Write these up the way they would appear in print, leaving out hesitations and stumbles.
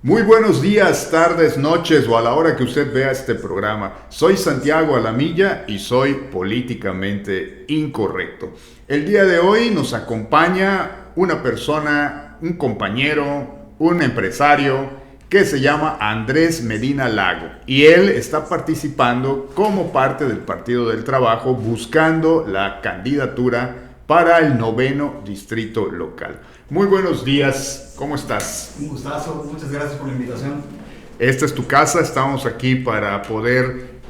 Muy buenos días, tardes, noches o a la hora que usted vea este programa. Soy Santiago Alamilla y soy políticamente incorrecto. El día de hoy nos acompaña una persona, un compañero, un empresario que se llama Andrés Medina Lago y él está participando como parte del Partido del Trabajo buscando la candidatura para el 9º distrito local. Muy buenos días, ¿cómo estás? Un gustazo, muchas gracias por la invitación. Esta es tu casa, estamos aquí para poder,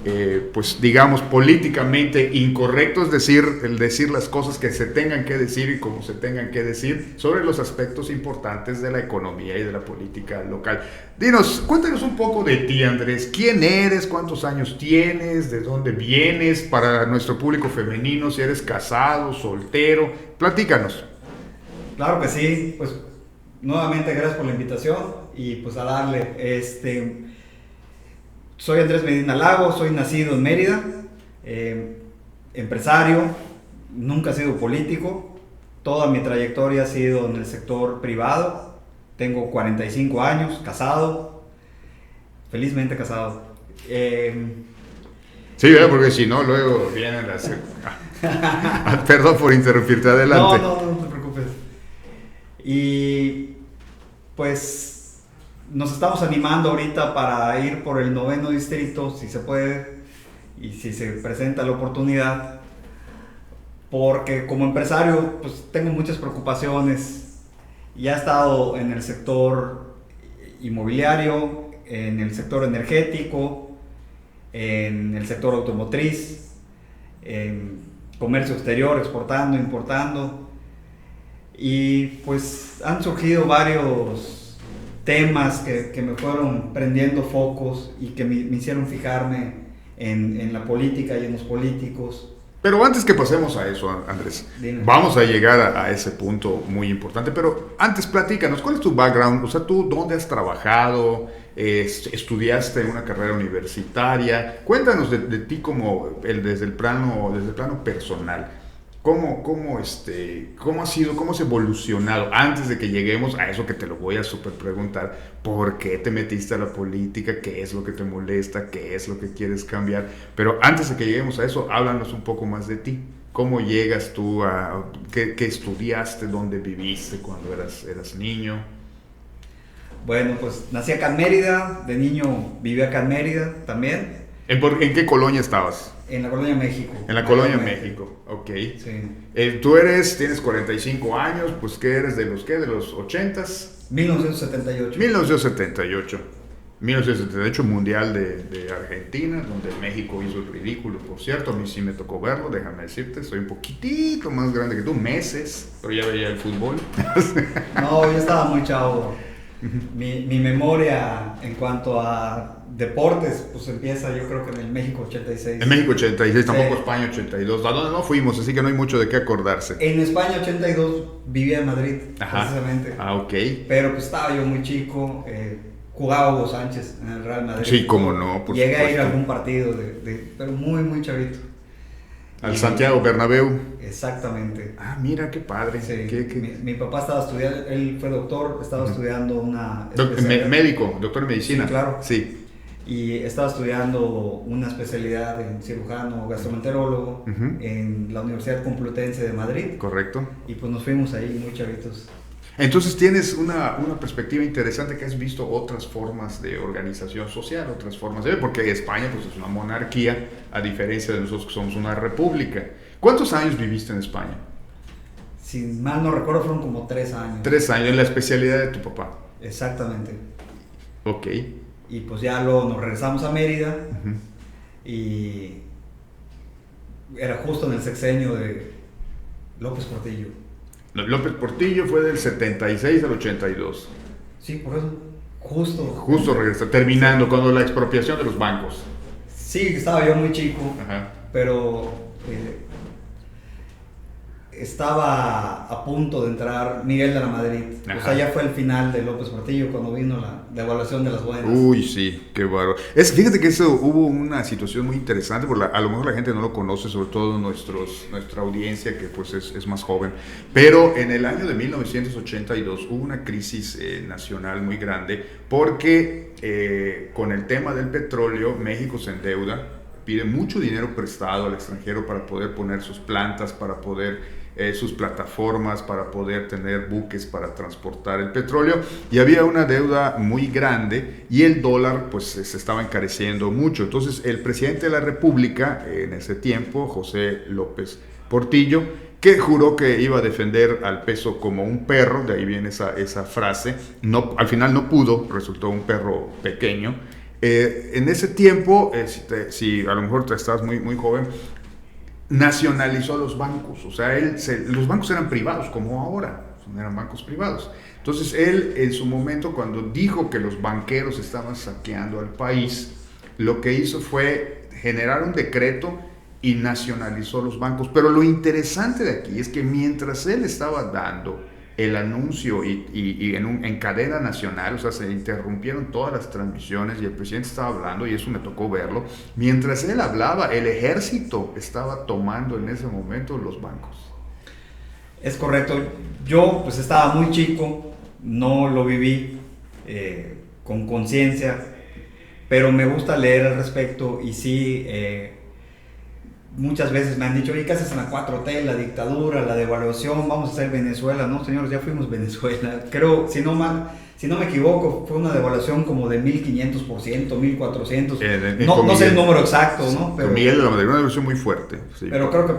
pues digamos, políticamente incorrecto, es decir, el decir las cosas que se tengan que decir y como se tengan que decir sobre los aspectos importantes de la economía y de la política local. Cuéntanos un poco de ti, Andrés. ¿Quién eres? ¿Cuántos años tienes? ¿De dónde vienes? Para nuestro público femenino, si eres casado, soltero, platícanos. Claro que sí, pues nuevamente gracias por la invitación y pues a darle. Soy Andrés Medina Lago, soy nacido en Mérida, empresario, nunca he sido político, toda mi trayectoria ha sido en el sector privado, tengo 45 años, casado, felizmente casado. Sí, ¿verdad? Porque si no, luego vienen las... Perdón por interrumpirte, adelante. No te preocupes. Y pues nos estamos animando ahorita para ir por el 9º distrito, si se puede y si se presenta la oportunidad, porque como empresario pues tengo muchas preocupaciones. Ya he estado en el sector inmobiliario, en el sector energético, en el sector automotriz, en comercio exterior, exportando, importando. Y pues han surgido varios temas que me fueron prendiendo focos y que me hicieron fijarme en la política y en los políticos. Pero antes que pasemos a eso, Andrés, vamos a llegar a ese punto muy importante. Pero antes platícanos, ¿cuál es tu background? O sea, ¿tú dónde has trabajado? ¿Estudiaste una carrera universitaria? Cuéntanos de ti como desde el plano personal. ¿Cómo ha sido, cómo has evolucionado antes de que lleguemos a eso que te lo voy a súper preguntar? ¿Por qué te metiste a la política? ¿Qué es lo que te molesta? ¿Qué es lo que quieres cambiar? Pero antes de que lleguemos a eso, háblanos un poco más de ti. ¿Cómo llegas tú a qué estudiaste? ¿Dónde viviste cuando eras niño? Bueno, pues nací acá en Mérida, de niño viví acá en Mérida también. ¿En qué colonia estabas? En la Colonia México. En la Colonia México, ok. Sí. Tienes 45 años, pues ¿qué eres? ¿De los qué? ¿De los 80s? 1978. 1978, Mundial de Argentina, donde México hizo el ridículo, por cierto. A mí sí me tocó verlo, déjame decirte, soy un poquitito más grande que tú, meses, pero ya veía el fútbol. No, yo estaba muy chavo. Mi memoria en cuanto a deportes, pues empieza yo creo que en el México 86. En México 86, tampoco Sí. España 82, a donde no fuimos, así que no hay mucho de qué acordarse. En España 82 vivía en Madrid, precisamente. Ah, ok. Pero pues estaba yo muy chico, jugaba Hugo Sánchez en el Real Madrid. Sí, cómo no, por Llegué supuesto. a ir a algún partido, pero muy chavito. Al Santiago Bernabéu. Exactamente. Ah, mira, qué padre. Sí. Mi papá estaba estudiando, él fue doctor, estaba estudiando una médico, doctor en medicina. Sí, claro. Sí. Y estaba estudiando una especialidad en cirujano gastroenterólogo en la Universidad Complutense de Madrid. Correcto. Y pues nos fuimos ahí muy chavitos. Entonces tienes una perspectiva interesante, que has visto otras formas de organización social, otras formas de... Porque España pues es una monarquía, a diferencia de nosotros que somos una república. ¿Cuántos años viviste en España? Si mal no recuerdo, fueron como 3 años. 3 años, en la especialidad de tu papá. Exactamente. Ok. Y pues ya luego nos regresamos a Mérida y era justo en el sexenio de López Portillo. López Portillo fue del 76 al 82. Sí, por eso. Justo regresa, terminando cuando la expropiación de los bancos. Sí, estaba yo muy chico, Ajá. pero estaba a punto de entrar Miguel de la Madrid. Ajá. O sea, ya fue el final de López Portillo cuando vino la devaluación de las buenas. Uy, sí, qué bárbaro. Fíjate que eso hubo una situación muy interesante, porque a lo mejor la gente no lo conoce, sobre todo nuestra audiencia que pues es más joven, pero en el año de 1982 hubo una crisis nacional muy grande porque con el tema del petróleo México se endeuda, pide mucho dinero prestado al extranjero para poder poner sus plantas, para poder sus plataformas, para poder tener buques para transportar el petróleo, y había una deuda muy grande y el dólar pues se estaba encareciendo mucho. Entonces el presidente de la República en ese tiempo, José López Portillo, que juró que iba a defender al peso como un perro, de ahí viene esa frase, al final no pudo, resultó un perro pequeño. En ese tiempo, si a lo mejor tú estás muy joven, nacionalizó los bancos. O sea, los bancos eran privados, como ahora, eran bancos privados. Entonces, él en su momento, cuando dijo que los banqueros estaban saqueando al país, lo que hizo fue generar un decreto y nacionalizó los bancos. Pero lo interesante de aquí es que mientras él estaba dando el anuncio y en cadena nacional, o sea, se interrumpieron todas las transmisiones y el presidente estaba hablando, y eso me tocó verlo, mientras él hablaba, el ejército estaba tomando en ese momento los bancos. Es correcto. Yo pues estaba muy chico, no lo viví con conciencia, pero me gusta leer al respecto y sí... muchas veces me han dicho, oye, ¿qué haces en la 4T, la dictadura, la devaluación, vamos a hacer Venezuela? No, señores, ya fuimos Venezuela. Creo, si no me equivoco, fue una devaluación como de 1500%, 1400%. No sé el número exacto, ¿no? Pero Miguel de la Madrid, una devaluación muy fuerte. Sí, pero creo que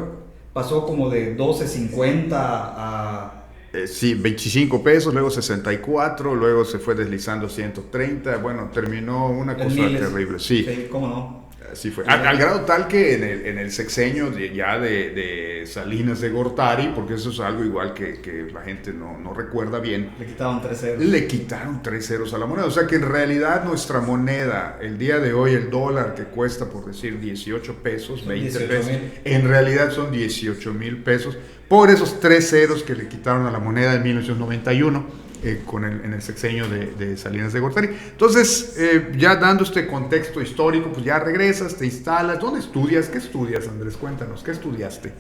pasó como de 12.50 a... sí, 25 pesos, luego 64, luego se fue deslizando 130, bueno, terminó una cosa terrible. Sí, cómo no. Así fue. Al grado tal que en el sexenio de Salinas de Gortari, porque eso es algo igual que la gente no recuerda bien. Le quitaron 3 ceros. Le quitaron 3 ceros a la moneda. O sea que en realidad nuestra moneda, el día de hoy, el dólar que cuesta, por decir, 18 pesos, 20 pesos, en realidad son 18,000 pesos por esos 3 ceros que le quitaron a la moneda en 1991. En el sexenio de Salinas de Gortari. Entonces, ya dando este contexto histórico, pues ya regresas, te instalas. ¿Dónde estudias? ¿Qué estudias, Andrés? Cuéntanos, ¿qué estudiaste?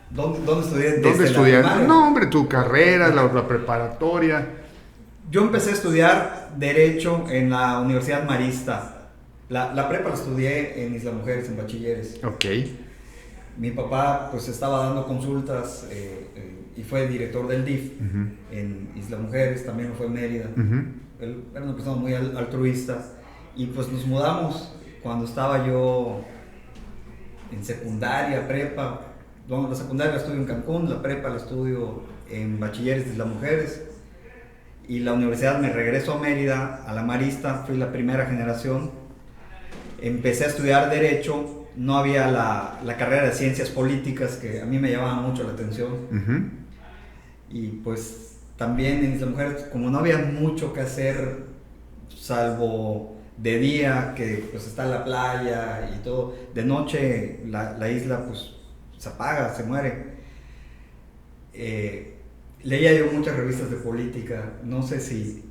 ¿Dónde estudié? ¿Dónde estudiaste? No, hombre, tu carrera, la preparatoria. Yo empecé a estudiar Derecho en la Universidad Marista. La prepa la estudié en Isla Mujeres, en Bachilleres. Ok. Mi papá pues estaba dando consultas y fue director del DIF en Isla Mujeres, también lo fue en Mérida. Él era una persona muy altruista y pues nos mudamos cuando estaba yo en secundaria, prepa. Bueno, la secundaria la estudio en Cancún, la prepa la estudio en Bachilleres de Isla Mujeres, y la universidad me regreso a Mérida, a la Marista, fui la primera generación. Empecé a estudiar Derecho. No había la carrera de Ciencias Políticas, que a mí me llamaba mucho la atención. Y pues también en Isla Mujeres, como no había mucho que hacer, salvo de día, que pues está la playa y todo, de noche la isla pues se apaga, se muere. Leía yo muchas revistas de política, no sé si...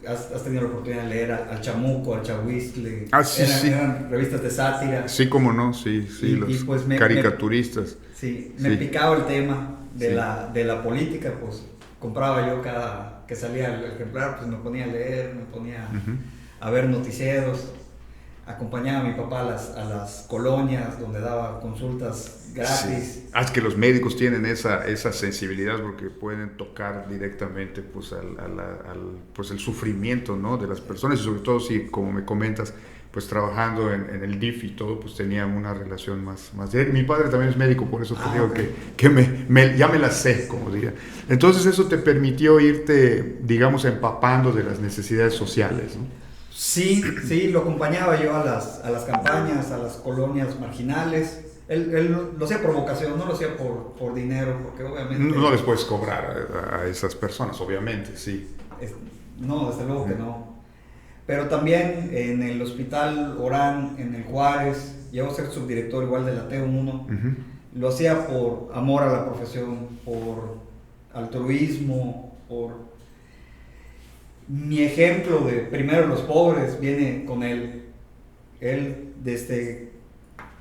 ¿Has tenido la oportunidad de leer al Chamuco, al Chahuizcle? Eran revistas de sátira. Sí, cómo no, sí, los pues caricaturistas. Me picaba el tema de la política, pues compraba yo cada que salía el ejemplar, pues me ponía a leer, me ponía a ver noticieros, acompañaba a mi papá a las colonias donde daba consultas gratis. Sí. Es que los médicos tienen esa sensibilidad porque pueden tocar directamente pues pues el sufrimiento, ¿no?, de las personas, y sobre todo si, como me comentas, pues trabajando en el DIF y todo, pues tenía una relación más directa. Mi padre también es médico, por eso te digo que ya me la sé, como diría. Entonces eso te permitió irte, digamos, empapando de las necesidades sociales, ¿no? Sí, lo acompañaba yo a las campañas, a las colonias marginales. Él lo hacía por vocación, no lo hacía por dinero, porque obviamente... No les puedes cobrar a esas personas, obviamente, sí. No, desde luego que no. Pero también en el Hospital Orán, en el Juárez, llegó a ser subdirector igual de la T1, lo hacía por amor a la profesión, por altruismo, por... Mi ejemplo de primero los pobres viene con él. Él, desde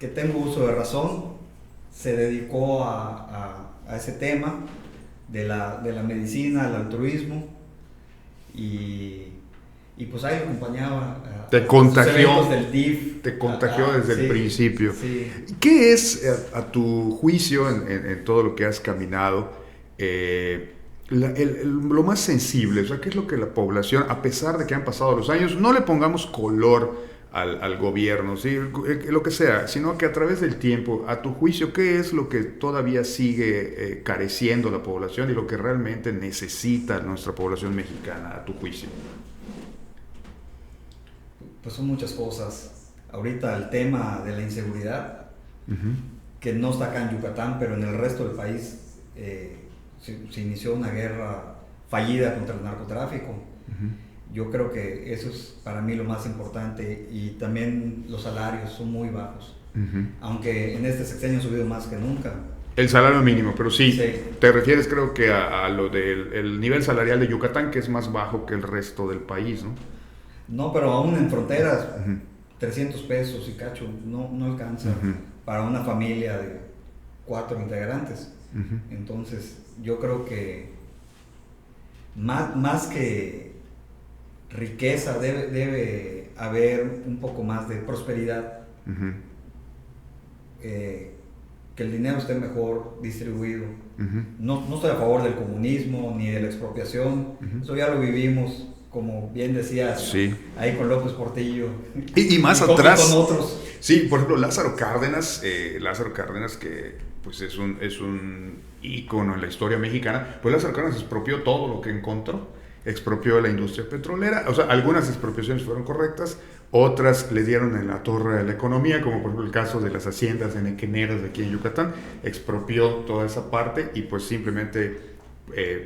que tengo uso de razón, se dedicó a ese tema de la medicina, al altruismo, y pues ahí lo acompañaba. Te contagió, del DIF. te contagió desde el principio. Sí. ¿Qué es, a tu juicio, en todo lo que has caminado, lo más sensible? O sea, ¿qué es lo que la población, a pesar de que han pasado los años, no le pongamos color al gobierno, ¿sí? Lo que sea, sino que a través del tiempo, a tu juicio, ¿qué es lo que todavía sigue careciendo la población y lo que realmente necesita nuestra población mexicana, a tu juicio? Pues son muchas cosas. Ahorita el tema de la inseguridad, que no está acá en Yucatán, pero en el resto del país se inició una guerra fallida contra el narcotráfico. Yo creo que eso es para mí lo más importante, y también los salarios son muy bajos, aunque en este sexenio han subido más que nunca. El salario mínimo, pero sí. Te refieres, creo que a lo del el nivel salarial de Yucatán, que es más bajo que el resto del país, ¿no? No, pero aún en fronteras, 300 pesos y cacho no alcanza para una familia de 4 integrantes. Entonces, yo creo que más que riqueza debe haber un poco más de prosperidad, que el dinero esté mejor distribuido. No estoy a favor del comunismo ni de la expropiación, eso ya lo vivimos, como bien decías, ahí con López Portillo. Y más atrás. Con otros. Sí, por ejemplo, Lázaro Cárdenas, que pues es un ícono en la historia mexicana, pues Lázaro Cárdenas expropió todo lo que encontró, expropió la industria petrolera. O sea, algunas expropiaciones fueron correctas, otras le dieron en la torre a la economía, como por ejemplo el caso de las haciendas enequeneras de aquí en Yucatán, expropió toda esa parte y pues simplemente,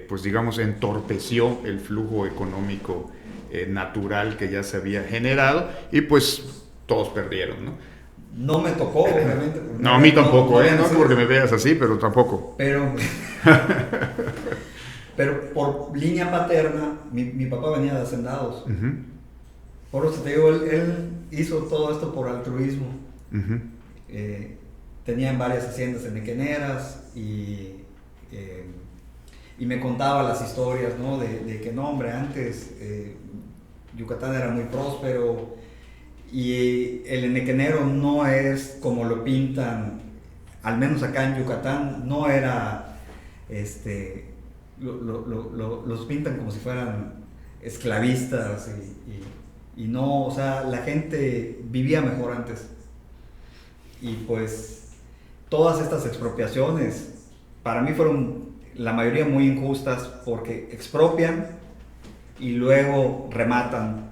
pues digamos, entorpeció el flujo económico natural que ya se había generado, y pues todos perdieron, ¿no? No me tocó, obviamente. No, a mí tampoco, no porque me veas así, pero tampoco. Pero por línea paterna, mi papá venía de hacendados. Por eso te digo, él hizo todo esto por altruismo. Tenían varias haciendas enequeneras y me contaba las historias, ¿no? De que no, hombre, antes Yucatán era muy próspero, y el enequenero no es como lo pintan, al menos acá en Yucatán, no era, los pintan como si fueran esclavistas, y no, o sea, la gente vivía mejor antes. Y pues todas estas expropiaciones para mí fueron la mayoría muy injustas, porque expropian y luego rematan,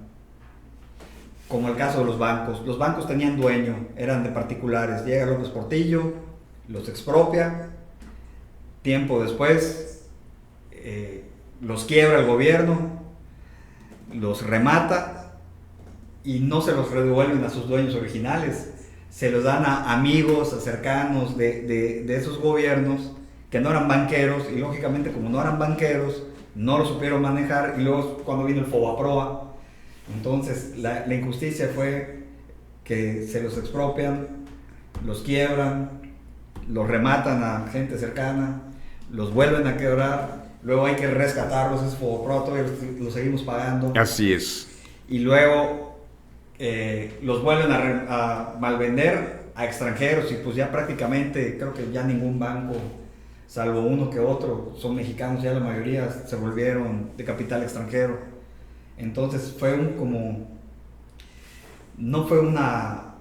como el caso de los bancos. Los bancos tenían dueño, eran de particulares. Llega López Portillo, los expropia, tiempo después los quiebra el gobierno, los remata y no se los devuelven a sus dueños originales, se los dan a amigos, a cercanos de esos gobiernos que no eran banqueros, y lógicamente, como no eran banqueros, no lo supieron manejar, y luego cuando vino el Fobaproa, entonces la injusticia fue que se los expropian, los quiebran, los rematan a gente cercana, los vuelven a quebrar, luego hay que rescatarlos, ese Fobaproa todavía los seguimos pagando. Así es. Y luego los vuelven a malvender a extranjeros, y pues ya prácticamente creo que ya ningún banco, salvo uno que otro, son mexicanos, ya la mayoría se volvieron de capital extranjero. Entonces fue no fue una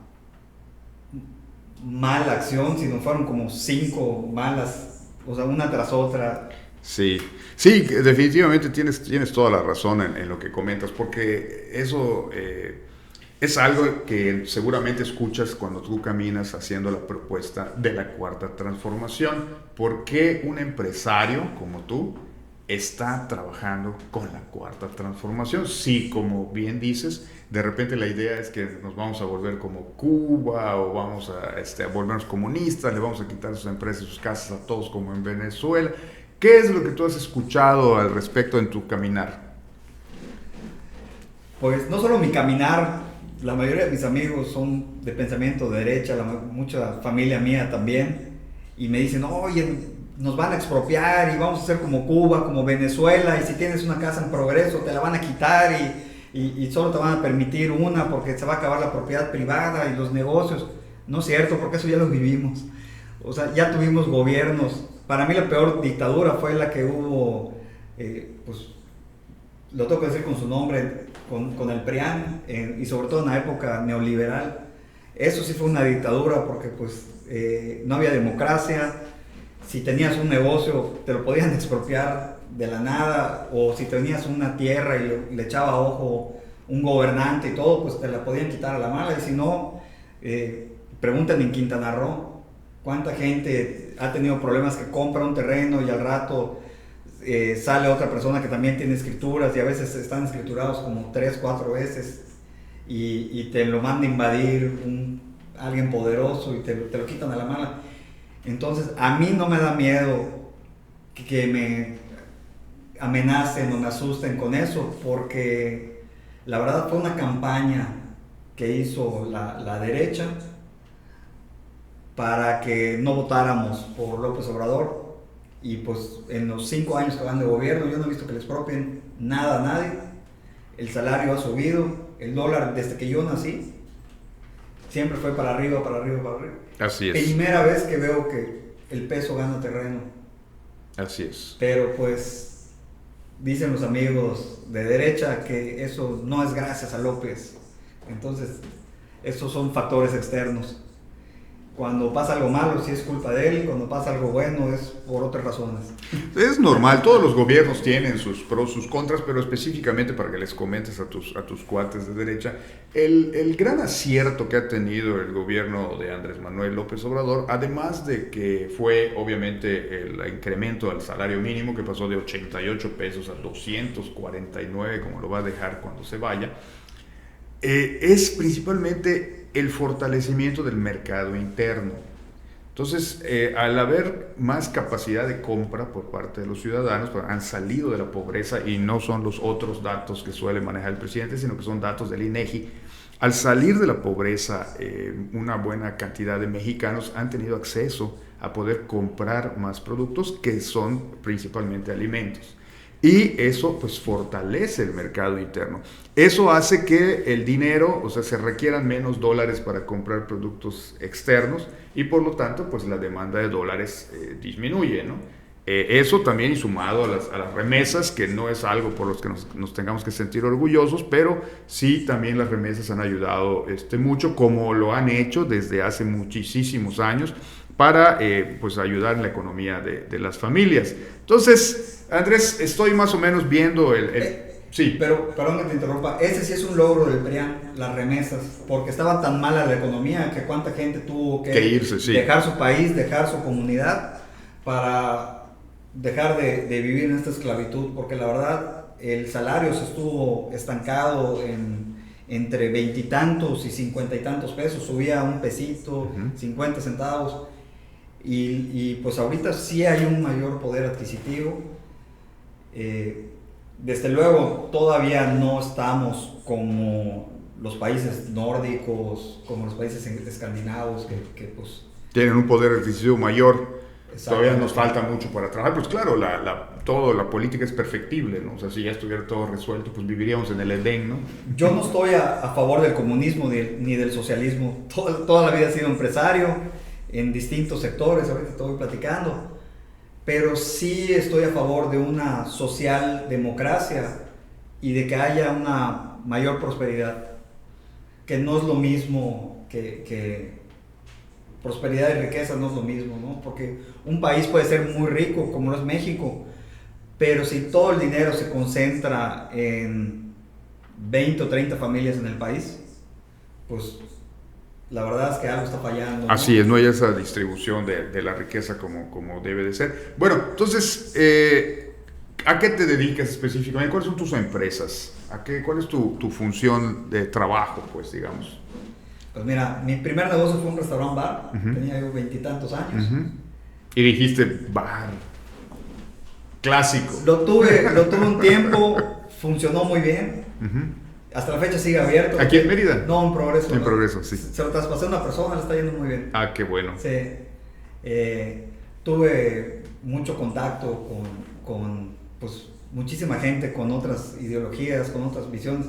mala acción, sino fueron como 5 malas, o sea, una tras otra. Sí, definitivamente tienes toda la razón en lo que comentas, porque eso es algo que seguramente escuchas cuando tú caminas haciendo la propuesta de la Cuarta Transformación. ¿Por qué un empresario como tú está trabajando con la cuarta transformación. Sí, como bien dices, de repente la idea es que nos vamos a volver como Cuba o vamos a volvernos comunistas, le vamos a quitar sus empresas y sus casas a todos como en Venezuela. ¿Qué es lo que tú has escuchado al respecto en tu caminar? Pues no solo mi caminar, la mayoría de mis amigos son de pensamiento de derecha, mucha familia mía también, y me dicen, oye, nos van a expropiar y vamos a ser como Cuba, como Venezuela, y si tienes una casa en progreso te la van a quitar y solo te van a permitir una porque se va a acabar la propiedad privada y los negocios. No es cierto, porque eso ya lo vivimos. O sea, ya tuvimos gobiernos. Para mí la peor dictadura fue la que hubo, pues lo tengo que decir con su nombre, con el PRIAN, y sobre todo en la época neoliberal. Eso sí fue una dictadura porque pues no había democracia. Si tenías un negocio te lo podían expropiar de la nada, o si tenías una tierra y le echaba ojo un gobernante y todo, pues te la podían quitar a la mala. Y si no, preguntan en Quintana Roo cuánta gente ha tenido problemas que compra un terreno y al rato sale otra persona que también tiene escrituras y a veces están escriturados como 3, 4 veces y te lo manda a invadir alguien poderoso y te lo quitan a la mala. Entonces a mí no me da miedo que me amenacen o me asusten con eso, porque la verdad fue una campaña que hizo la derecha para que no votáramos por López Obrador. Y pues en los 5 años que van de gobierno yo no he visto que les expropien nada a nadie. El salario ha subido, el dólar desde que yo nací siempre fue para arriba, para arriba, para arriba. Así es. Primera vez que veo que el peso gana terreno. Así es. Pero pues dicen los amigos de derecha que eso no es gracias a López. Entonces, estos son factores externos. Cuando pasa algo malo, sí es culpa de él. Cuando pasa algo bueno, es por otras razones. Es normal, todos los gobiernos tienen sus pros, sus contras, pero específicamente para que les comentes a tus cuates de derecha, el gran acierto que ha tenido el gobierno de Andrés Manuel López Obrador, además de que fue obviamente el incremento al salario mínimo, que pasó de 88 pesos a 249, como lo va a dejar cuando se vaya, es principalmente el fortalecimiento del mercado interno. Entonces, al haber más capacidad de compra por parte de los ciudadanos, pues, han salido de la pobreza, y no son los otros datos que suele manejar el presidente, sino que son datos del INEGI. Al salir de la pobreza, una buena cantidad de mexicanos han tenido acceso a poder comprar más productos, que son principalmente alimentos. Y eso pues fortalece el mercado interno. Eso hace que el dinero, o sea, se requieran menos dólares para comprar productos externos, y por lo tanto pues la demanda de dólares disminuye, ¿no? Eso también, y sumado a las remesas, que no es algo por los que nos tengamos que sentir orgullosos, pero sí también las remesas han ayudado mucho, como lo han hecho desde hace muchísimos años, para pues ayudar en la economía de las familias. Entonces, Andrés, estoy más o menos viendo sí. Pero, perdón que te interrumpa, ese sí es un logro del PRIAN, las remesas, porque estaba tan mala la economía que cuánta gente tuvo que irse, sí, dejar su país, dejar su comunidad, para dejar de vivir en esta esclavitud, porque la verdad el salario se estuvo estancado entre 20 y tantos y 50 y tantos pesos, subía un pesito, 50 centavos, y pues ahorita sí hay un mayor poder adquisitivo. Desde luego todavía no estamos como los países nórdicos, como los países escandinavos que pues tienen un poder adquisitivo mayor. Todavía nos falta mucho para trabajar, pues claro, toda la política es perfectible, ¿no? O sea, si ya estuviera todo resuelto, pues viviríamos en el Edén, ¿no? Yo no estoy a favor del comunismo ni del socialismo. Toda la vida he sido empresario en distintos sectores, ahorita estoy platicando, pero sí estoy a favor de una socialdemocracia y de que haya una mayor prosperidad, que no es lo mismo que prosperidad y riqueza, no es lo mismo, ¿no? Porque un país puede ser muy rico, como lo es México, pero si todo el dinero se concentra en 20 o 30 familias en el país, pues la verdad es que algo está fallando, ¿no? Así es, no hay esa distribución de la riqueza como debe de ser. Bueno, entonces, ¿A qué te dedicas específicamente? ¿Cuáles son tus empresas? ¿Cuál es tu función de trabajo, pues, digamos? Pues mira, mi primer negocio fue un restaurant bar, tenía yo 20 y tantos años. Y dijiste, bar, clásico. Lo tuve un tiempo, funcionó muy bien. Hasta la fecha sigue abierto. ¿Aquí en Mérida? No, en Progreso. En Progreso, sí. Se lo traspasé a una persona, le está yendo muy bien. Ah, qué bueno. Sí. Tuve mucho contacto con pues, muchísima gente con otras ideologías, con otras visiones,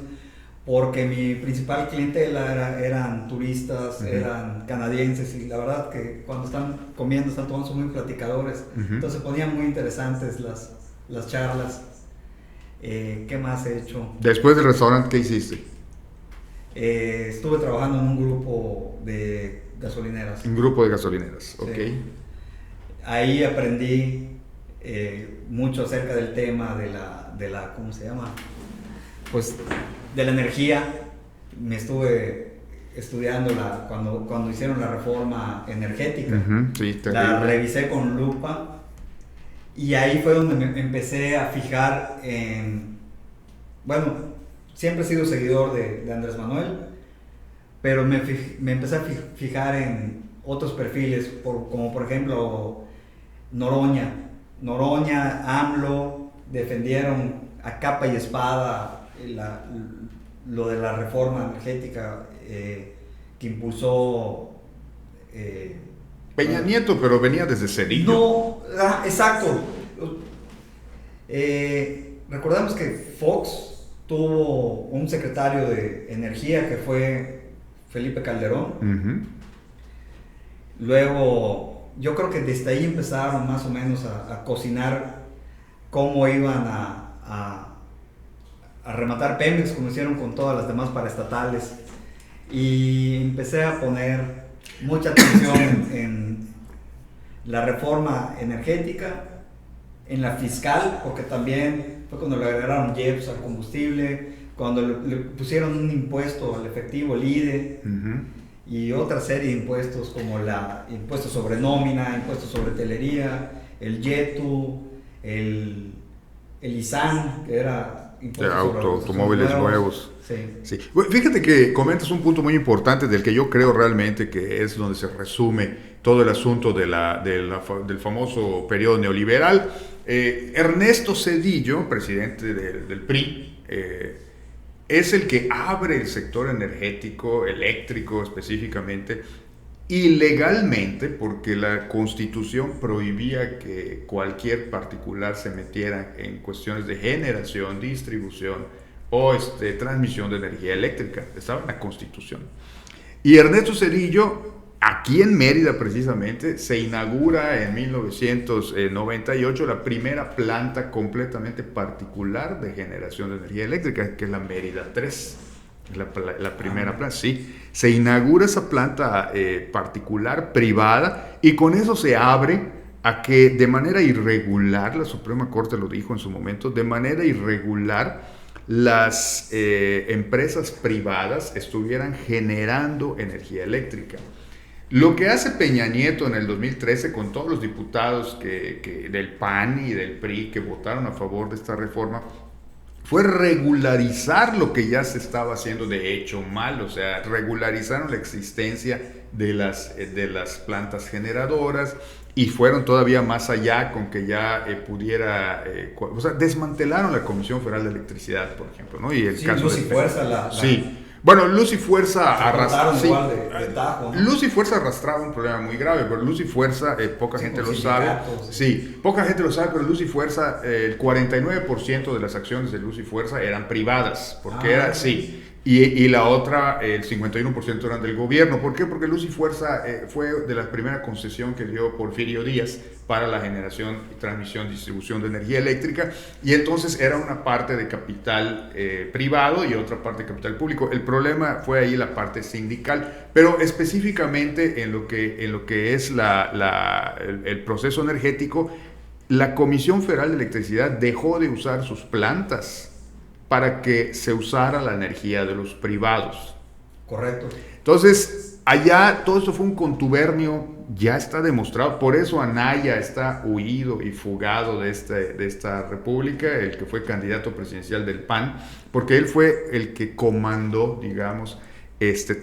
porque mi principal clientela eran turistas, eran canadienses, y la verdad que cuando están comiendo, están todos muy platicadores, entonces ponían muy interesantes las charlas. ¿Qué más he hecho? Después del restaurante, ¿qué hiciste? Estuve trabajando en un grupo de gasolineras. Un grupo de gasolineras, ok. Sí. Ahí aprendí mucho acerca del tema de la ¿cómo se llama? Pues de la energía. Me estuve estudiando cuando hicieron la reforma energética. Sí, la revisé con lupa y ahí fue donde me empecé a fijar en... Bueno, siempre he sido seguidor de Andrés Manuel, pero me empecé a fijar en otros perfiles, como por ejemplo Noroña, AMLO, defendieron a capa y espada lo de la reforma energética que impulsó Peña Nieto, pero venía desde Cedillo. No, exacto. Recordemos que Fox tuvo un secretario de energía que fue Felipe Calderón. Luego, yo creo que desde ahí empezaron más o menos a cocinar cómo iban a rematar Pemex, como hicieron con todas las demás paraestatales. Y empecé a poner mucha atención en la reforma energética, en la fiscal, porque también fue cuando le agregaron IEPS al combustible, cuando le pusieron un impuesto al efectivo, el IDE, y otra serie de impuestos como impuestos sobre nómina, impuestos sobre hotelería, el YETU, el ISAN, que era impuestos sobre automóviles nuevos. Sí. Fíjate que comentas un punto muy importante del que yo creo realmente que es donde se resume todo el asunto del famoso periodo neoliberal. Ernesto Zedillo, presidente del PRI, es el que abre el sector energético, eléctrico específicamente, ilegalmente, porque la Constitución prohibía que cualquier particular se metiera en cuestiones de generación, distribución o transmisión de energía eléctrica. Estaba en la Constitución. Y Ernesto Zedillo, aquí en Mérida precisamente, se inaugura en 1998 la primera planta completamente particular de generación de energía eléctrica, que es la Mérida 3. La primera planta, sí. Se inaugura esa planta particular, privada, y con eso se abre a que de manera irregular, la Suprema Corte lo dijo en su momento, de manera irregular las empresas privadas estuvieran generando energía eléctrica. Lo que hace Peña Nieto en el 2013 con todos los diputados del PAN y del PRI que votaron a favor de esta reforma fue regularizar lo que ya se estaba haciendo de hecho mal, o sea, regularizaron la existencia de las plantas generadoras y fueron todavía más allá con que ya pudiera, o sea, desmantelaron la Comisión Federal de Electricidad, por ejemplo, ¿no? Y el caso Luz y Fuerza, sí. Bueno, Luz y Fuerza arrastraba. Sí, de tajo, ¿no? Luz y Fuerza arrastraba un problema muy grave, pero Luz y Fuerza, poca gente lo sabe. Sí, poca gente lo sabe, pero Luz y Fuerza, el 49% de las acciones de Luz y Fuerza eran privadas, porque sí. Y la otra, el 51% eran del gobierno. ¿Por qué? Porque Luz y Fuerza fue de la primera concesión que dio Porfirio Díaz para la generación, transmisión, distribución de energía eléctrica, y entonces era una parte de capital privado y otra parte de capital público. El problema fue ahí la parte sindical, pero específicamente en lo que es el proceso energético, la Comisión Federal de Electricidad dejó de usar sus plantas para que se usara la energía de los privados. Correcto. Entonces, allá todo esto fue un contubernio, ya está demostrado. Por eso Anaya está huido y fugado de esta república, el que fue candidato presidencial del PAN, porque él fue el que comandó, digamos,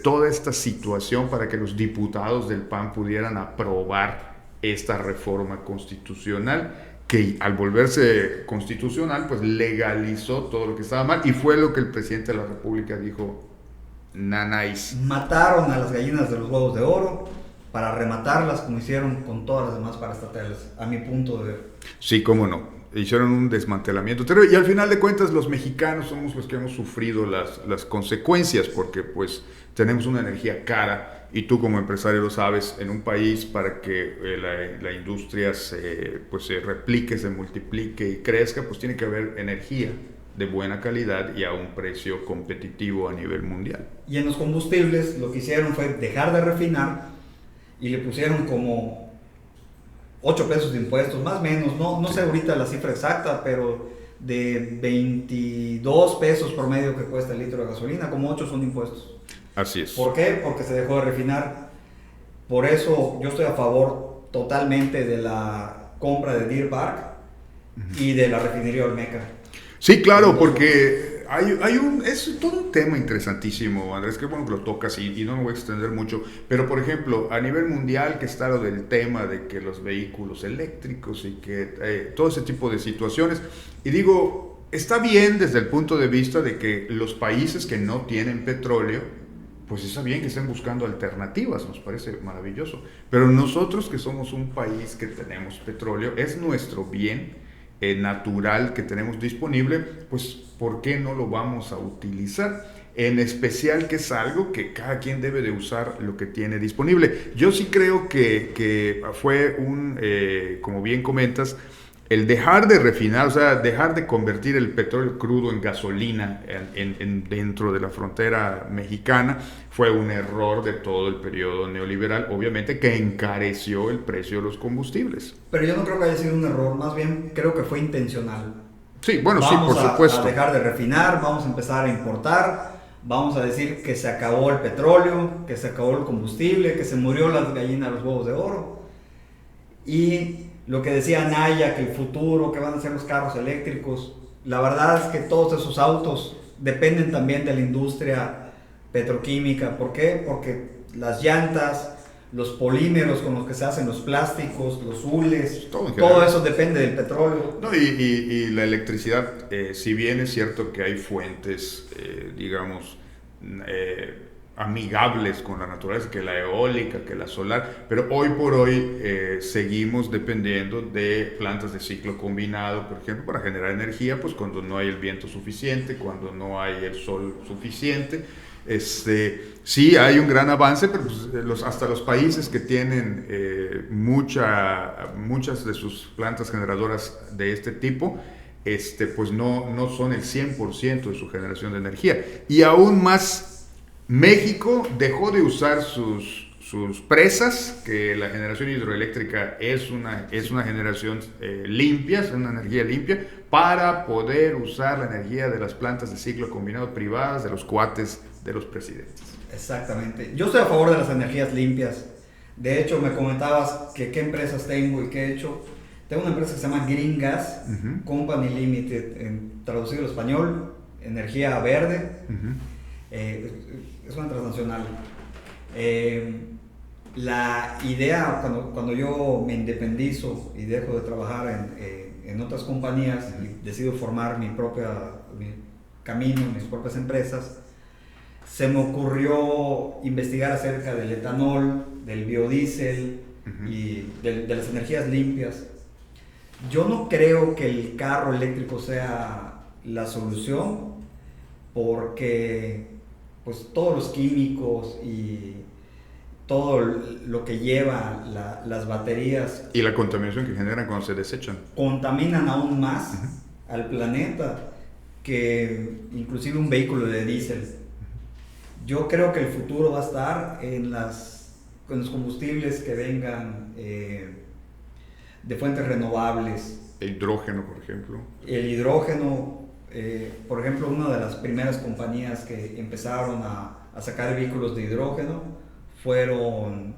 toda esta situación para que los diputados del PAN pudieran aprobar esta reforma constitucional, que al volverse constitucional, pues legalizó todo lo que estaba mal, y fue lo que el presidente de la República dijo: nanáis. Mataron a las gallinas de los huevos de oro para rematarlas, como hicieron con todas las demás paraestatales, a mi punto de ver. Sí, cómo no. Hicieron un desmantelamiento terrible, y al final de cuentas los mexicanos somos los que hemos sufrido las consecuencias, porque pues tenemos una energía cara, y tú como empresario lo sabes, en un país para que la industria se replique, se multiplique y crezca, pues tiene que haber energía de buena calidad y a un precio competitivo a nivel mundial. Y en los combustibles lo que hicieron fue dejar de refinar y le pusieron como 8 pesos de impuestos, más o menos, no sé ahorita la cifra exacta, pero de 22 pesos promedio que cuesta el litro de gasolina, como 8 son impuestos. Así es. ¿Por qué? Porque se dejó de refinar. Por eso yo estoy a favor totalmente de la compra de Deer Park y de la refinería Olmeca. Sí, claro, porque es todo un tema interesantísimo, Andrés, qué bueno que lo tocas, y no me voy a extender mucho, pero por ejemplo, a nivel mundial que está lo del tema de que los vehículos eléctricos y que todo ese tipo de situaciones, y digo, está bien desde el punto de vista de que los países que no tienen petróleo, pues está bien que estén buscando alternativas, nos parece maravilloso, pero nosotros que somos un país que tenemos petróleo, es nuestro bien natural que tenemos disponible, pues ¿por qué no lo vamos a utilizar? En especial que es algo que cada quien debe de usar lo que tiene disponible. Yo sí creo que fue como bien comentas, el dejar de refinar, o sea, dejar de convertir el petróleo crudo en gasolina dentro de la frontera mexicana, fue un error de todo el periodo neoliberal, obviamente, que encareció el precio de los combustibles. Pero yo no creo que haya sido un error, más bien creo que fue intencional. Sí, bueno, sí, por supuesto. Vamos a dejar de refinar, vamos a empezar a importar, vamos a decir que se acabó el petróleo, que se acabó el combustible, que se murió las gallinas de los huevos de oro. Y lo que decía Anaya, que el futuro, que van a ser los carros eléctricos, la verdad es que todos esos autos dependen también de la industria petroquímica. ¿Por qué? Porque las llantas, los polímeros con los que se hacen los plásticos, los hules, todo eso depende del petróleo. No, y la electricidad, si bien es cierto que hay fuentes, digamos, amigables con la naturaleza, que la eólica, que la solar, pero hoy por hoy seguimos dependiendo de plantas de ciclo combinado, por ejemplo, para generar energía, pues cuando no hay el viento suficiente, cuando no hay el sol suficiente. Sí hay un gran avance, pero pues, hasta los países que tienen muchas de sus plantas generadoras de este tipo, pues no son el 100% de su generación de energía. Y aún más, México dejó de usar sus presas, que la generación hidroeléctrica es una generación limpia, es una energía limpia, para poder usar la energía de las plantas de ciclo combinado privadas de los cuates de los presidentes. Exactamente. Yo estoy a favor de las energías limpias. De hecho, me comentabas que qué empresas tengo y qué he hecho. Tengo una empresa que se llama Green Gas Company Limited, traducido al español, energía verde. Es una transnacional. La idea, cuando yo me independizo y dejo de trabajar en otras compañías y decido formar mi camino, mis propias empresas, se me ocurrió investigar acerca del etanol, del biodiesel y de las energías limpias. Yo no creo que el carro eléctrico sea la solución, porque pues todos los químicos y todo lo que lleva las baterías y la contaminación que generan cuando se desechan contaminan aún más al planeta que inclusive un vehículo de diésel. Yo creo que el futuro va a estar en los combustibles que vengan de fuentes renovables. El hidrógeno, por ejemplo. El hidrógeno, por ejemplo, una de las primeras compañías que empezaron a a sacar vehículos de hidrógeno fueron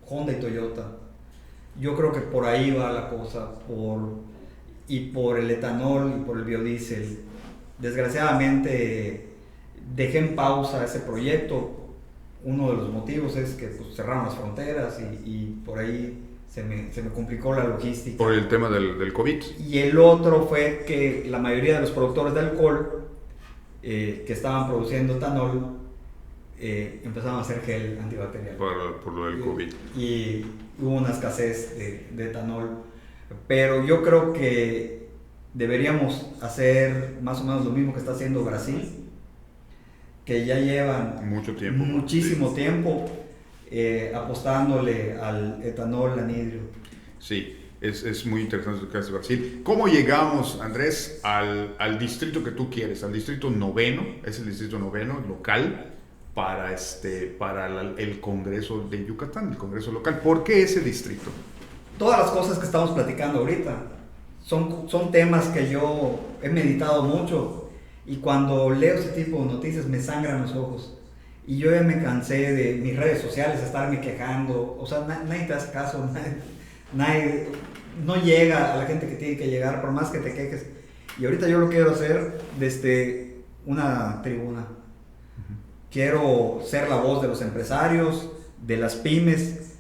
Honda y Toyota. Yo creo que por ahí va la cosa, por el etanol y por el biodiesel. Desgraciadamente dejé en pausa ese proyecto. Uno de los motivos es que pues, cerraron las fronteras y por ahí se me complicó la logística. Por el tema del COVID. Y el otro fue que la mayoría de los productores de alcohol que estaban produciendo etanol empezaron a hacer gel antibacterial. Por lo del COVID. Y hubo una escasez de etanol. Pero yo creo que deberíamos hacer más o menos lo mismo que está haciendo Brasil, que ya llevan muchísimo tiempo apostándole al etanol anhidro. Sí, es muy interesante lo que hace Brasil. ¿Cómo llegamos, Andrés, al distrito que tú quieres? Al distrito 9, es el distrito 9 local para el Congreso de Yucatán, el Congreso local. ¿Por qué ese distrito? Todas las cosas que estamos platicando ahorita son temas que yo he meditado mucho, y cuando leo ese tipo de noticias me sangran los ojos. Y yo ya me cansé de mis redes sociales estarme quejando. O sea, nadie te hace caso, nadie no llega a la gente que tiene que llegar, por más que te quejes. Y ahorita yo lo quiero hacer desde una tribuna. Quiero ser la voz de los empresarios, de las pymes.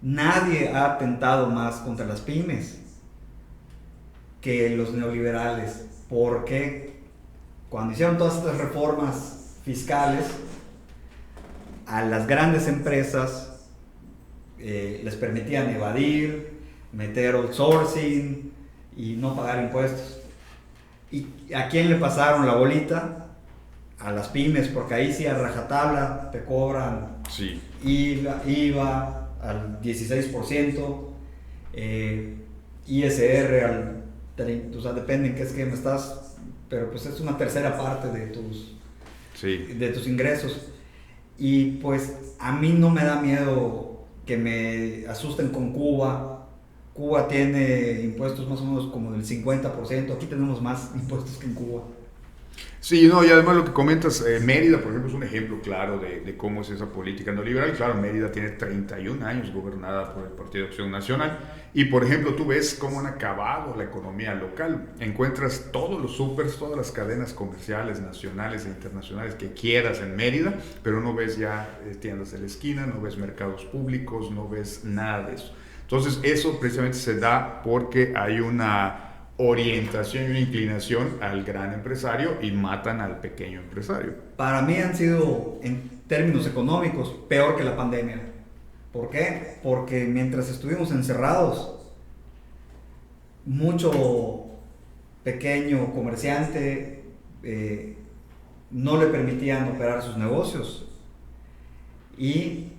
Nadie ha atentado más contra las pymes que los neoliberales, porque cuando hicieron todas estas reformas fiscales, a las grandes empresas les permitían evadir, meter outsourcing y no pagar impuestos. ¿Y a quién le pasaron la bolita? A las pymes, porque ahí sí a rajatabla te cobran sí. IVA al 16%, ISR al 30%, o sea, depende en qué esquema estás, pero pues es una tercera parte de tus ingresos. Y pues a mí no me da miedo que me asusten con Cuba. Cuba tiene impuestos más o menos como del 50%, aquí tenemos más impuestos que en Cuba. Sí, no, y además lo que comentas, Mérida, por ejemplo, es un ejemplo claro de cómo es esa política neoliberal. Claro, Mérida tiene 31 años gobernada por el Partido de Acción Nacional, y por ejemplo, tú ves cómo han acabado la economía local. Encuentras todos los supers, todas las cadenas comerciales nacionales e internacionales que quieras en Mérida, pero no ves ya tiendas de la esquina, no ves mercados públicos, no ves nada de eso. Entonces, eso precisamente se da porque hay una orientación y una inclinación al gran empresario y matan al pequeño empresario. Para mí han sido, en términos económicos, peor que la pandemia. ¿Por qué? Porque mientras estuvimos encerrados, mucho pequeño comerciante no le permitían operar sus negocios. Y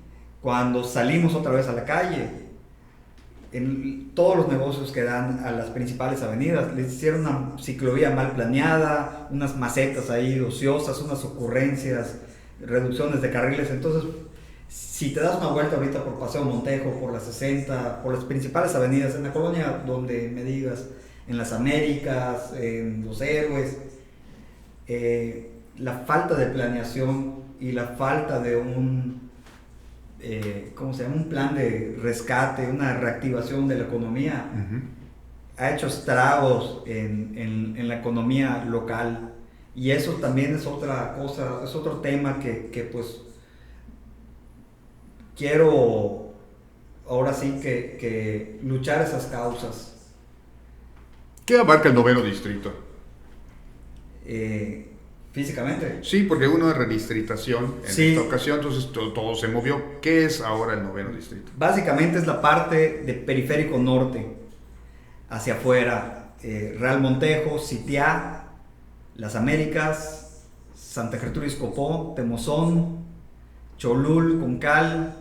cuando salimos otra vez a la calle, en todos los negocios que dan a las principales avenidas, les hicieron una ciclovía mal planeada, unas macetas ahí ociosas, unas ocurrencias, reducciones de carriles. Entonces, si te das una vuelta ahorita por Paseo Montejo, por la 60, por las principales avenidas, en la colonia donde me digas, en las Américas, en Los Héroes, la falta de planeación y la falta de un plan de rescate, una reactivación de la economía, ha hecho estragos en la economía local. Y eso también es otra cosa, es otro tema que pues quiero ahora sí que luchar esas causas. ¿Qué abarca el 9 distrito? Físicamente. Sí, porque hubo una redistritación en esta ocasión, entonces todo se movió. ¿Qué es ahora el 9 distrito? Básicamente es la parte de Periférico Norte, hacia afuera, Real Montejo, Sitiá, Las Américas, Santa Gertrudis Izcopó, Temozón, Cholul, Concal,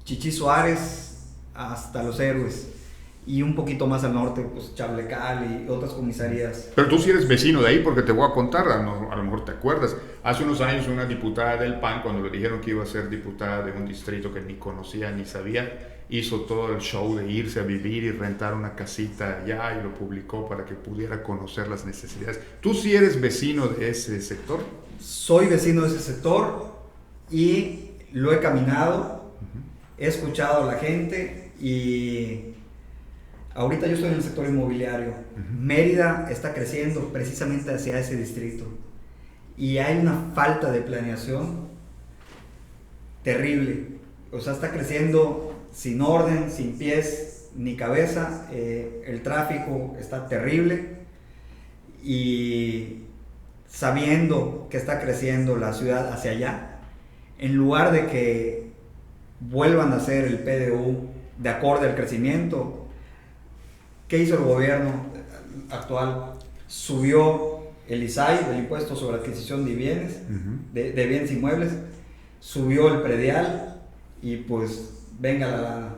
Chichí Suárez, hasta Los Héroes. Y un poquito más al norte, pues Chablecal y otras comisarías. Pero tú sí eres vecino de ahí, porque te voy a contar, a lo mejor te acuerdas. Hace unos años una diputada del PAN, cuando le dijeron que iba a ser diputada de un distrito que ni conocía ni sabía, hizo todo el show de irse a vivir y rentar una casita allá y lo publicó para que pudiera conocer las necesidades. ¿Tú sí eres vecino de ese sector? Soy vecino de ese sector y lo he caminado, he escuchado a la gente y ahorita yo estoy en el sector inmobiliario. Mérida está creciendo precisamente hacia ese distrito y hay una falta de planeación terrible. O sea, está creciendo sin orden, sin pies ni cabeza. El tráfico está terrible y sabiendo que está creciendo la ciudad hacia allá, en lugar de que vuelvan a hacer el PDU de acorde al crecimiento, ¿qué hizo el gobierno actual? Subió el ISAI, el impuesto sobre adquisición de bienes, de bienes inmuebles, subió el predial y pues venga la lana.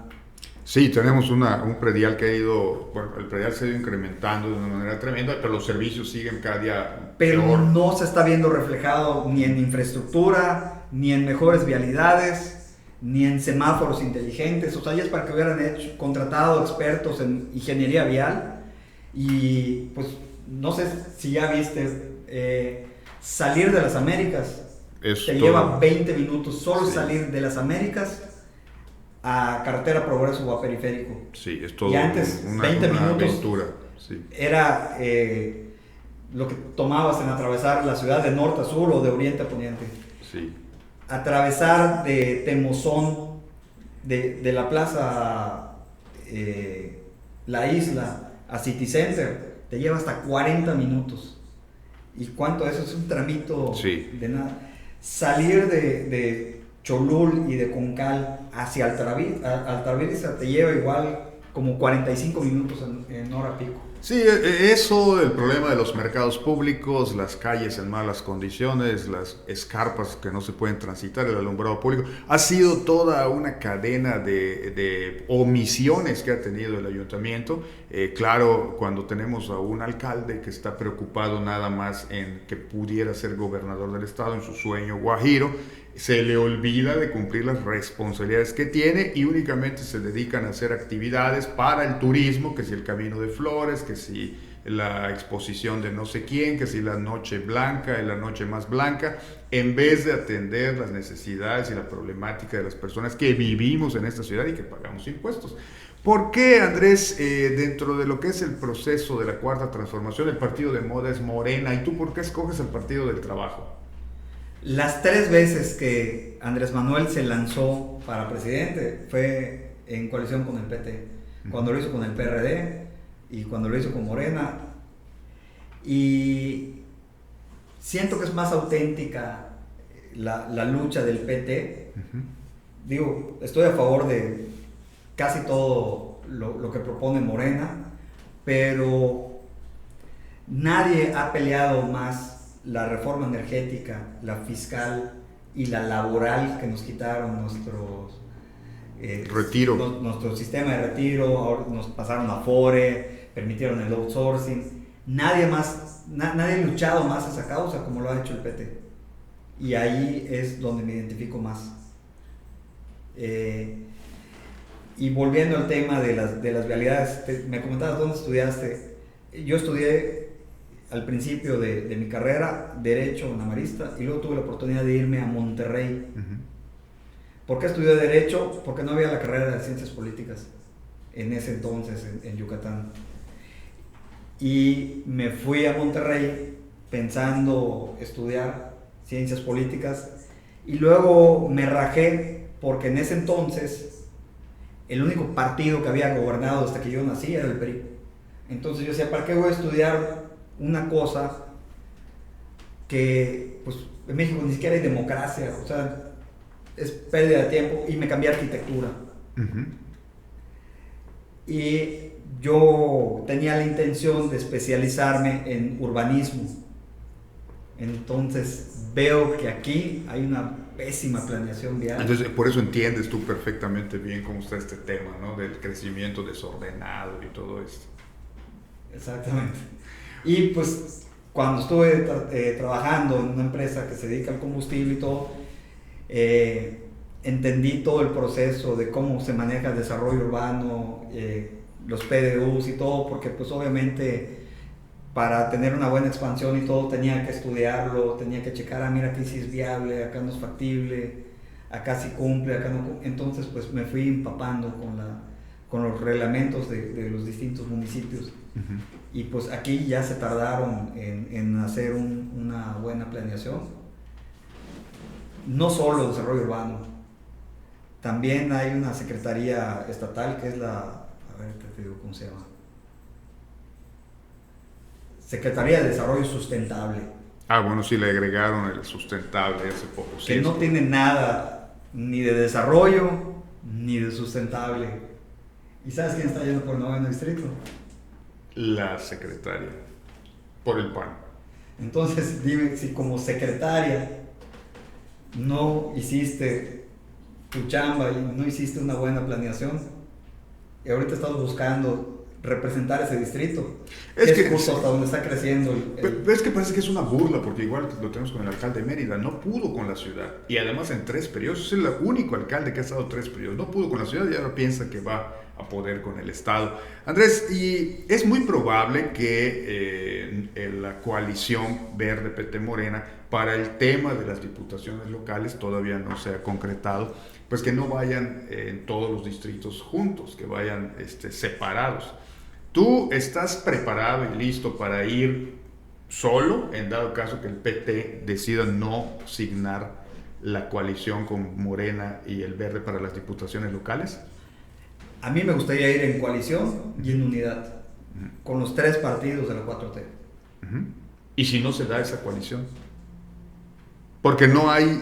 Sí, tenemos un predial que ha ido, bueno, el predial se ha ido incrementando de una manera tremenda, pero los servicios siguen cada día pero peor. No se está viendo reflejado ni en infraestructura, ni en mejores vialidades, ni en semáforos inteligentes. O sea, ya es para que hubieran contratado expertos en ingeniería vial. Y pues no sé si ya viste, salir de las Américas te lleva 20 minutos solo salir de las Américas a Carretera Progreso o a Periférico. Sí, es todo. Y antes, 20 minutos aventura. Sí. Era lo que tomabas en atravesar la ciudad de norte a sur o de oriente a poniente. Sí. Atravesar de Temozón, de la plaza La Isla a City Center, te lleva hasta 40 minutos. ¿Y cuánto eso? Es un tramito de nada. Salir de Cholul y de Concal hacia Altavista te lleva igual como 45 minutos en hora pico. Sí, eso, el problema de los mercados públicos, las calles en malas condiciones, las escarpas que no se pueden transitar, el alumbrado público, ha sido toda una cadena de omisiones que ha tenido el ayuntamiento. Claro, cuando tenemos a un alcalde que está preocupado nada más en que pudiera ser gobernador del estado, en su sueño guajiro, se le olvida de cumplir las responsabilidades que tiene y únicamente se dedican a hacer actividades para el turismo, que si el Camino de Flores, que si la exposición de no sé quién, que si la noche blanca, la noche más blanca, en vez de atender las necesidades y la problemática de las personas que vivimos en esta ciudad y que pagamos impuestos. ¿Por qué, Andrés, dentro de lo que es el proceso de la Cuarta Transformación, el partido de moda es Morena? ¿Y tú por qué escoges el Partido del Trabajo? Las 3 veces que Andrés Manuel se lanzó para presidente fue en coalición con el PT, cuando lo hizo con el PRD y cuando lo hizo con Morena. Y siento que es más auténtica la lucha del PT. Digo, estoy a favor de casi todo lo que propone Morena, pero nadie ha peleado más la reforma energética, la fiscal y la laboral que nos quitaron nuestro sistema de retiro, ahora nos pasaron a Afore, permitieron el outsourcing. Nadie ha luchado más esa causa como lo ha hecho el PT. Y ahí es donde me identifico más. Y volviendo al tema de las vialidades, me comentabas dónde estudiaste. Yo estudié al principio de mi carrera Derecho en Amarista y luego tuve la oportunidad de irme a Monterrey. ¿Por qué estudié Derecho? Porque no había la carrera de Ciencias Políticas en ese entonces en Yucatán. Y me fui a Monterrey pensando estudiar Ciencias Políticas y luego me rajé porque en ese entonces el único partido que había gobernado hasta que yo nací era el PRI. Entonces yo decía, ¿para qué voy a estudiar una cosa que pues en México ni siquiera hay democracia? O sea, es pérdida de tiempo. Y me cambié a arquitectura. Y yo tenía la intención de especializarme en urbanismo. Entonces veo que aquí hay una pésima planeación vial. Entonces, por eso entiendes tú perfectamente bien cómo está este tema, ¿no? Del crecimiento desordenado y todo esto. Exactamente. Y pues cuando estuve trabajando en una empresa que se dedica al combustible y todo, entendí todo el proceso de cómo se maneja el desarrollo urbano, los PDUs y todo, porque pues obviamente para tener una buena expansión y todo tenía que estudiarlo, tenía que checar, mira, aquí sí es viable, acá no es factible, acá sí cumple, acá no cumple. Entonces pues me fui empapando con los reglamentos de los distintos municipios. Uh-huh. Y pues aquí ya se tardaron en hacer una buena planeación. No solo desarrollo urbano, también hay una secretaría estatal que es a ver, te digo cómo se llama. Secretaría de Desarrollo Sustentable. Ah, bueno, sí le agregaron el sustentable hace poco. Que no tiene nada ni de desarrollo ni de sustentable. ¿Y sabes quién está yendo por el 9º distrito? La secretaria, por el PAN. Entonces, dime si como secretaria no hiciste tu chamba y no hiciste una buena planeación, y ahorita estás buscando representar ese distrito. Es que justo hasta donde está creciendo es que parece que es una burla, porque igual lo tenemos con el alcalde de Mérida, no pudo con la ciudad, y además en 3 periodos, es el único alcalde que ha estado 3 periodos, no pudo con la ciudad y ahora piensa que va a poder con el Estado. Andrés, y es muy probable que la coalición Verde PT Morena para el tema de las diputaciones locales todavía no se ha concretado, pues que no vayan en todos los distritos juntos, que vayan separados. ¿Tú estás preparado y listo para ir solo en dado caso que el PT decida no signar la coalición con Morena y el Verde para las diputaciones locales? A mí me gustaría ir en coalición y en unidad, con los 3 partidos de la 4T. ¿Y si no se da esa coalición? Porque no hay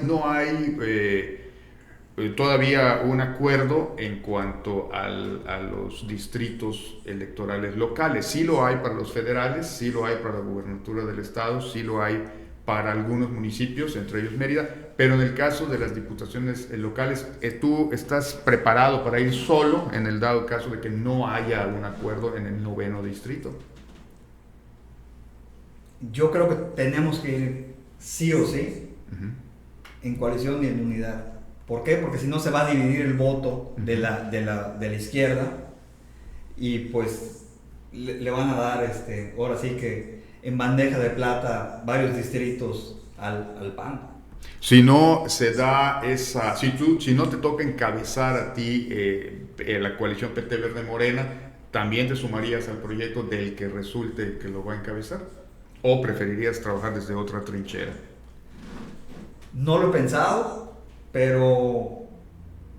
todavía un acuerdo en cuanto a los distritos electorales locales. Sí lo hay para los federales, sí lo hay para la gubernatura del estado, sí lo hay para algunos municipios, entre ellos Mérida, pero en el caso de las diputaciones locales, ¿tú estás preparado para ir solo en el dado caso de que no haya un acuerdo en el 9º distrito? Yo creo que tenemos que ir sí o sí en coalición y en unidad. ¿Por qué? Porque si no se va a dividir el voto de la izquierda y pues le van a dar ahora sí que en bandeja de plata varios distritos al PAN. Si no se da esa, si no te toca encabezar a ti la coalición PT Verde Morena, ¿también te sumarías al proyecto del que resulte que lo va a encabezar? ¿O preferirías trabajar desde otra trinchera? No lo he pensado, pero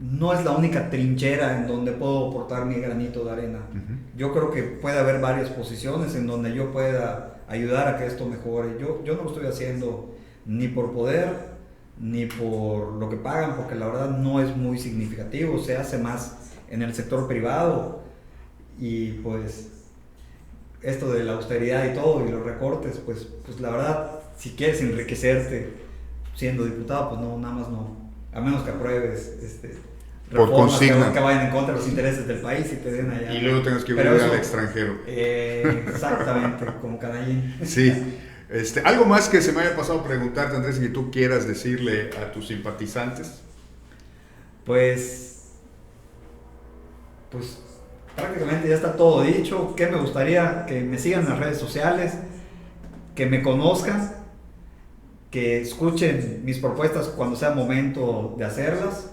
no es la única trinchera en donde puedo aportar mi granito de arena. Yo creo que puede haber varias posiciones en donde yo pueda ayudar a que esto mejore. Yo no lo estoy haciendo ni por poder, ni por lo que pagan, porque la verdad no es muy significativo, se hace más en el sector privado y pues esto de la austeridad y todo y los recortes, pues la verdad, si quieres enriquecerte siendo diputado, pues no, nada más no, a menos que apruebes reformas que vayan en contra de los intereses del país y te den allá. Y luego tengas que volver al extranjero. Exactamente, como canallín. Sí. ¿Algo más que se me haya pasado preguntarte, Andrés, que tú quieras decirle a tus simpatizantes? Pues prácticamente ya está todo dicho. ¿Qué me gustaría? Que me sigan en las redes sociales, que me conozcan, que escuchen mis propuestas cuando sea momento de hacerlas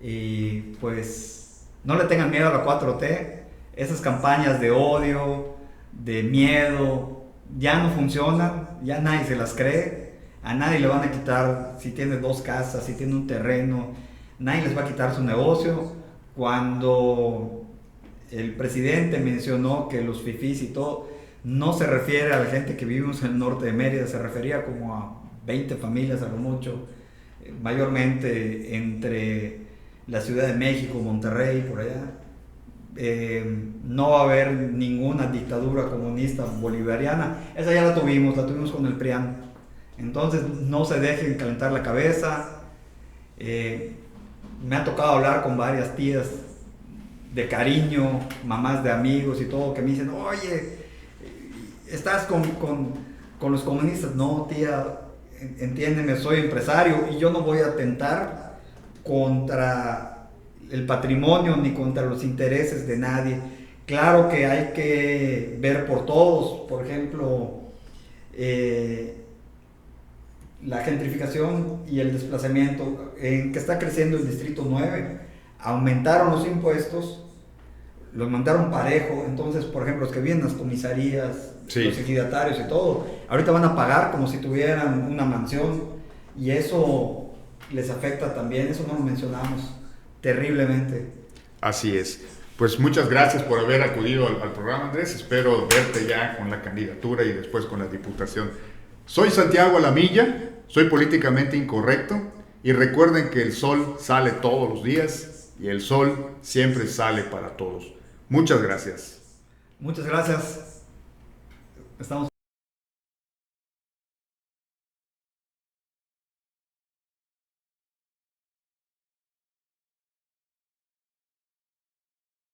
y pues no le tengan miedo a la 4T. Esas campañas de odio, de miedo, ya no funcionan, ya nadie se las cree, a nadie le van a quitar, si tiene 2 casas, si tiene un terreno, nadie les va a quitar su negocio. Cuando el presidente mencionó que los fifís y todo, no se refiere a la gente que vivimos en el norte de Mérida, se refería como a 20 familias a lo mucho, mayormente entre la Ciudad de México, Monterrey, por allá. No va a haber ninguna dictadura comunista bolivariana, esa ya la tuvimos con el PRIAN. Entonces no se dejen calentar la cabeza. Me ha tocado hablar con varias tías de cariño, mamás de amigos y todo, que me dicen, oye, ¿estás con los comunistas? No, tía, entiéndeme, soy empresario y yo no voy a atentar contra el patrimonio ni contra los intereses de nadie. Claro que hay que ver por todos, por ejemplo, la gentrificación y el desplazamiento en que está creciendo el Distrito 9. Aumentaron los impuestos, los mandaron parejo. Entonces, por ejemplo, los que vienen las comisarías, sí, los ejidatarios y todo, ahorita van a pagar como si tuvieran una mansión, y eso les afecta también. Eso no lo mencionamos, terriblemente. Así es. Pues muchas gracias por haber acudido al programa, Andrés. Espero verte ya con la candidatura y después con la diputación. Soy Santiago Alamilla, soy políticamente incorrecto, y recuerden que el sol sale todos los días y el sol siempre sale para todos. Muchas gracias. Muchas gracias. Estamos